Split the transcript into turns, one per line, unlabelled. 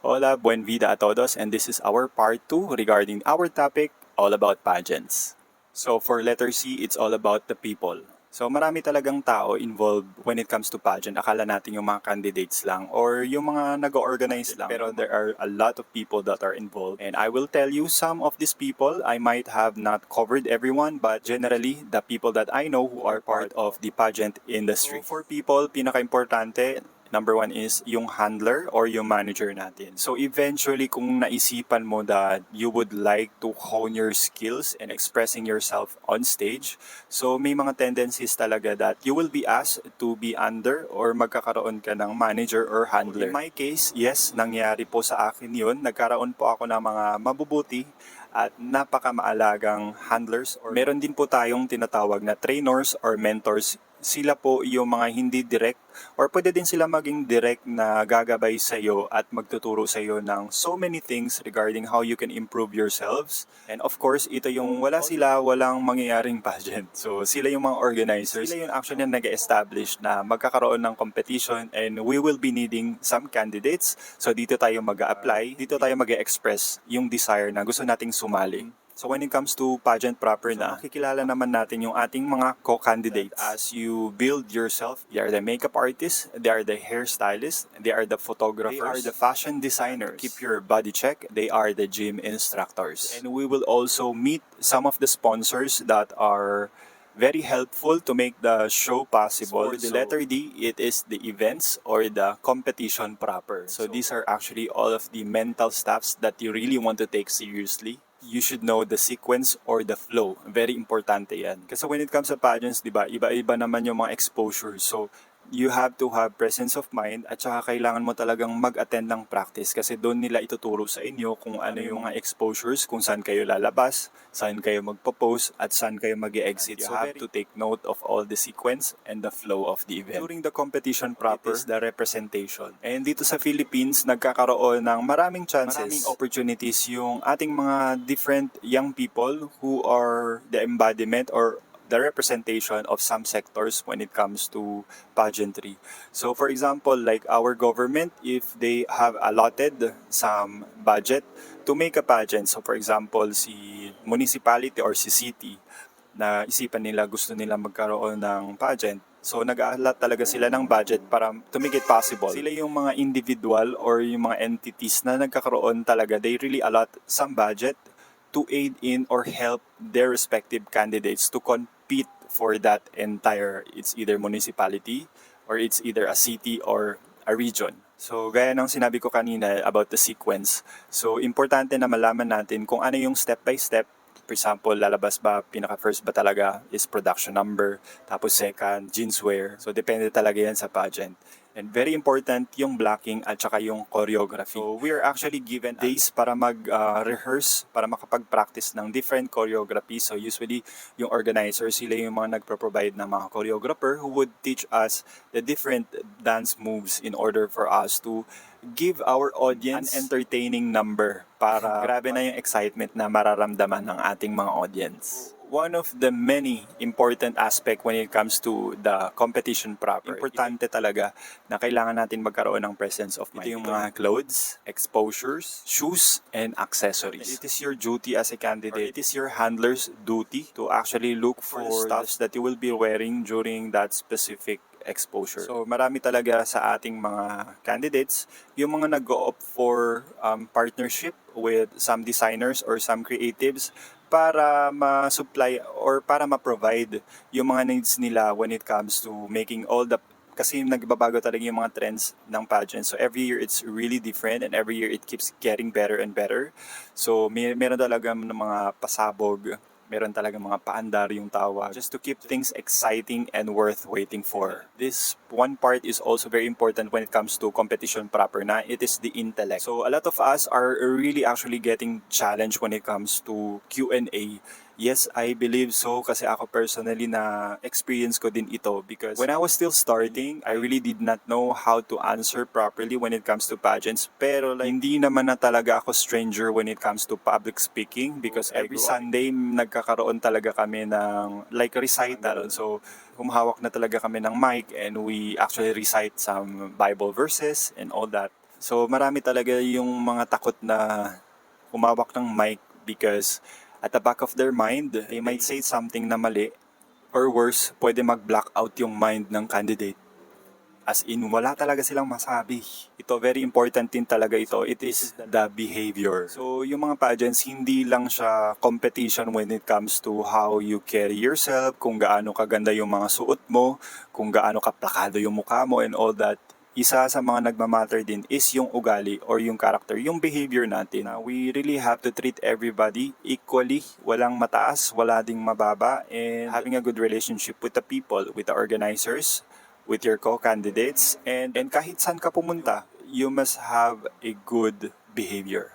Hola, buen vida a todos, and this is our part 2 regarding our topic, all about pageants. So for letter C, it's all about the people. So marami talagang tao involved when it comes to pageant. Akala natin yung mga candidates lang or yung mga nag-organize lang. Pero there are a lot of people that are involved. And I will tell you some of these people. I might have not covered everyone, but generally, the people that I know who are part of the pageant industry. So for people, pinaka-importante, number one is yung handler or yung manager natin. So eventually, kung naisipan mo that you would like to hone your skills and expressing yourself on stage, so may mga tendencies talaga that you will be asked to be under or magkakaroon ka ng manager or handler. In my case, yes, nangyari po sa akin yun. Nagkaroon po ako ng mga mabubuti at napakamaalagang handlers. Or meron din po tayong tinatawag na trainers or mentors. Sila po yung mga hindi direct or pwede din sila maging direct na gagabay sa iyo at magtuturo sa iyo ng so many things regarding how you can improve yourselves. And of course, ito yung wala sila, walang mangyayaring pageant. So sila yung mga organizers. Sila yung actually nag-establish na magkakaroon ng competition and we will be needing some candidates. So dito tayo mag-a-apply, dito tayo mag-express yung desire na gusto nating sumali. So when it comes to pageant proper na, makikilala naman natin yung ating mga co-candidates. As you build yourself, they are the makeup artists, they are the hairstylists, they are the photographers, they are the fashion designers. Keep your body check, they are the gym instructors. And we will also meet some of the sponsors that are very helpful to make the show possible. For the letter D, it is the events or the competition proper. So these are actually all of the mental stuffs that you really want to take seriously. You should know the sequence or the flow. Very importante yan. Kasi when it comes to pageants, di ba, iba-iba naman yung mga exposure. So, you have to have presence of mind at saka kailangan mo talagang mag-attend ng practice kasi doon nila ituturo sa inyo kung ano yung mga exposures, kung saan kayo lalabas, saan kayo magpo-post, at saan kayo mag-exit. You have to take note of all the sequence and the flow of the event. During the competition proper, it is the representation. And dito sa Philippines, nagkakaroon ng maraming chances, maraming opportunities yung ating mga different young people who are the embodiment or the representation of some sectors when it comes to pageantry. So for example, like our government, if they have allotted some budget to make a pageant, so for example, si municipality or si city, na isipan nila gusto nila magkaroon ng pageant, so nag-aalat talaga sila ng budget para to make it possible. Sila yung mga individual or yung mga entities na nagkakaroon talaga, they really allot some budget to aid in or help their respective candidates to compete for that entire, it's either municipality or it's either a city or a region. So gaya ng sinabi ko kanina about the sequence, so importante na malaman natin kung ano yung step by step. For example, lalabas ba, pinaka-first ba talaga is production number, tapos second, jeanswear. So depende talaga yan sa pageant. And very important yung blocking at saka yung choreography. So we are actually given days para mag-rehearse, para makapag-practice ng different choreography. So usually yung organizers, sila yung mga nagpro-provide ng mga choreographer who would teach us the different dance moves in order for us to give our audience an entertaining number para grabe na yung excitement na mararamdaman ng ating mga audience. One of the many important aspect when it comes to the competition proper, importante talaga na kailangan natin magkaroon ng presence of mind. Ito yung mga clothes, exposures, shoes, and accessories. It is your duty as a candidate. It is your handler's duty to actually look for stuffs that you will be wearing during that specific exposure. So marami talaga sa ating mga candidates yung mga nag-go-opt for partnership with some designers or some creatives para ma-supply or para ma-provide yung mga needs nila when it comes to making all the, kasi nagbabago talaga yung mga trends ng pageant. So every year it's really different and every year it keeps getting better and better. So meron talaga ng mga pasabog, meron talaga mga paandar yung tawag, just to keep things exciting and worth waiting for. This one part is also very important when it comes to competition proper na, it is the intellect. So a lot of us are really actually getting challenged when it comes to Q&A. Yes, I believe so kasi ako personally na experience ko din ito because when I was still starting, I really did not know how to answer properly when it comes to pageants. Pero like, hindi naman na talaga ako stranger when it comes to public speaking because every Sunday nagkakaroon talaga kami ng like recital. So humahawak na talaga kami ng mic and we actually recite some Bible verses and all that. So marami talaga yung mga takot na humawak ng mic because at the back of their mind, they might say something na mali or worse, pwede mag-block out yung mind ng candidate. As in, wala talaga silang masabi. Ito, very important din talaga ito. It is the behavior. So, yung mga pageants, hindi lang siya competition when it comes to how you carry yourself, kung gaano kaganda yung mga suot mo, kung gaano kaplakado yung mukha mo and all that. Isa sa mga nagmamatter din is yung ugali or yung character, yung behavior natin. We really have to treat everybody equally. Walang mataas, wala ding mababa, and having a good relationship with the people, with the organizers, with your co-candidates, and kahit saan ka pumunta, you must have a good behavior.